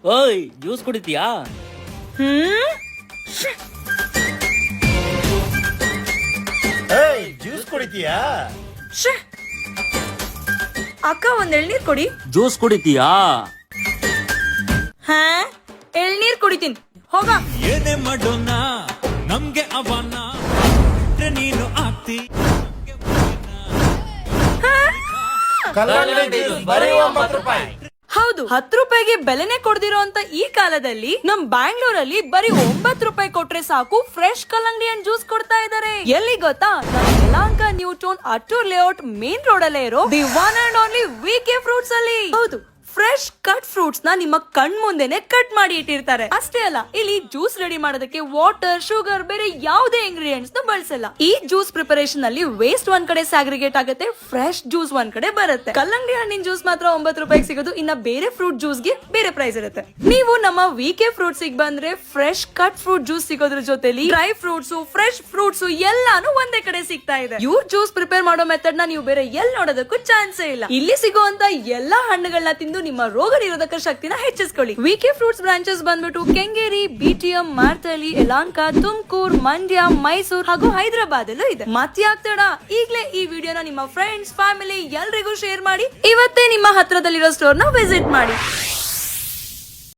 ಓಯ್ juice ಕುಡಿತೀಯಾ? Juice ಕುಡಿತೀಯಾ? ಅಕ್ಕ ಒಂದ್ ಎಳ್ನೀರ್ ಕೊಡಿ. ಜ್ಯೂಸ್ ಕುಡಿತೀಯಾ? ಹಾ ಎಳ್ನೀರ್ ಕುಡಿತೀನಿ, ಹೋಗ. ಏನೇ ಮಾಡೋಣ ನಮ್ಗೆ ಅವನ ನೀನು ಆಗ್ತಿ. ಕಲ್ಲಂಗಡಿ ಜ್ಯೂಸ್ ಬರೀ 9 ರೂಪಾಯಿ. ಹೌದು, 10 ರೂಪಾಯಿಗೆ ಬೆಲೆನೆ ಕೊಡ್ದಿರೋ ಅಂತ ಈ ಕಾಲದಲ್ಲಿ ನಮ್ ಬ್ಯಾಂಗ್ಳೂರಲ್ಲಿ ಬರೀ 9 ರೂಪಾಯಿ ಕೊಟ್ರೆ ಸಾಕು ಫ್ರೆಶ್ ಕಲ್ಲಂಗಡಿ ಹಣ್ಣು ಜ್ಯೂಸ್ ಕೊಡ್ತಾ ಇದಾರೆ. ಎಲ್ಲಿ ಗೊತ್ತಾ? Yelahanka new town Attur layout main road ಅಲ್ಲೇ ಇರೋ the one and only VK fruits ಅಲ್ಲಿ. ಹೌದು, ಫ್ರೆಶ್ ಕಟ್ ಫ್ರೂಟ್ಸ್ ನ ನಿಮ್ಮ ಕಣ್ ಮುಂದೆನೆ ಕಟ್ ಮಾಡಿ ಇಟ್ಟಿರ್ತಾರೆ. ಅಷ್ಟೇ ಅಲ್ಲ, ಇಲ್ಲಿ ಜ್ಯೂಸ್ ರೆಡಿ ಮಾಡೋದಕ್ಕೆ ವಾಟರ್, ಶುಗರ್, ಬೇರೆ ಯಾವುದೇ ಇಂಗ್ರೀಡಿಯೆಂಟ್ಸ್ ನ ಬಳಸಲ್ಲ. ಈ ಜ್ಯೂಸ್ ಪ್ರಿಪರೇಷನ್ ಅಲ್ಲಿ ವೇಸ್ಟ್ ಒಂದ್ ಕಡೆ ಸ್ಯಾಗ್ರಿಗೇಟ್ ಆಗುತ್ತೆ, ಫ್ರೆಶ್ ಜ್ಯೂಸ್ ಒಂದ್ ಕಡೆ ಬರುತ್ತೆ. ಕಲ್ಲಂಗಡಿ ಹಣ್ಣಿನ ಜ್ಯೂಸ್ ಮಾತ್ರ 9 ರೂಪಾಯಿಗೆ ಸಿಗೋದು. ಇನ್ನ ಬೇರೆ ಫ್ರೂಟ್ ಜ್ಯೂಸ್ ಗೆ ಬೇರೆ ಪ್ರೈಸ್ ಇರುತ್ತೆ. ನೀವು ನಮ್ಮ ವಿಕೆ ಫ್ರೂಟ್ಸ್ ಗೆ ಬಂದ್ರೆ ಫ್ರೆಶ್ ಕಟ್ ಫ್ರೂಟ್ ಜ್ಯೂಸ್ ಸಿಗೋದ್ರ ಜೊತೆಲಿ ಡ್ರೈ ಫ್ರೂಟ್ಸ್, ಫ್ರೆಶ್ ಫ್ರೂಟ್ಸ್ ಎಲ್ಲಾನು ಒಂದೇ ಕಡೆ ಸಿಗ್ತಾ ಇದೆ. ಇವ್ರ ಜ್ಯೂಸ್ ಪ್ರಿಪೇರ್ ಮಾಡೋ ಮೆಥಡ್ ನ ನೀವು ಬೇರೆ ಎಲ್ಲಿ ನೋಡೋದಕ್ಕೂ ಚಾನ್ಸೇ ಇಲ್ಲ. ಇಲ್ಲಿ ಸಿಗುವಂತ ಎಲ್ಲಾ ಹಣ್ಣುಗಳನ್ನ ತಿಂದು ನಿಮ್ಮ ರೋಗ ನಿರೋಧಕ ಶಕ್ತಿನ ಹೆಚ್ಚಿಸ್ಕೊಳ್ಳಿ. ವಿಕೆ ಫ್ರೂಟ್ಸ್ ಬ್ರಾಂಚಸ್ ಬಂದ್ಬಿಟ್ಟು ಕೆಂಗೇರಿ, ಬಿಟಿಎಂ, ಮಾರ್ತಳ್ಳಿ, ಯಲಹಂಕ, ತುಮಕೂರು, ಮಂಡ್ಯ, ಮೈಸೂರು ಹಾಗೂ ಹೈದರಾಬಾದ್ ಅಲ್ಲೂ ಇದೆ. ಮತ್ಯಾಗ್ತಡ, ಈಗಲೇ ಈ ವಿಡಿಯೋನ ನಿಮ್ಮ ಫ್ರೆಂಡ್ಸ್, ಫ್ಯಾಮಿಲಿ ಎಲ್ರಿಗೂ ಶೇರ್ ಮಾಡಿ. ಇವತ್ತೇ ನಿಮ್ಮ ಹತ್ರದಲ್ಲಿರೋ ಸ್ಟೋರ್ ನ ವಿಸಿಟ್ ಮಾಡಿ.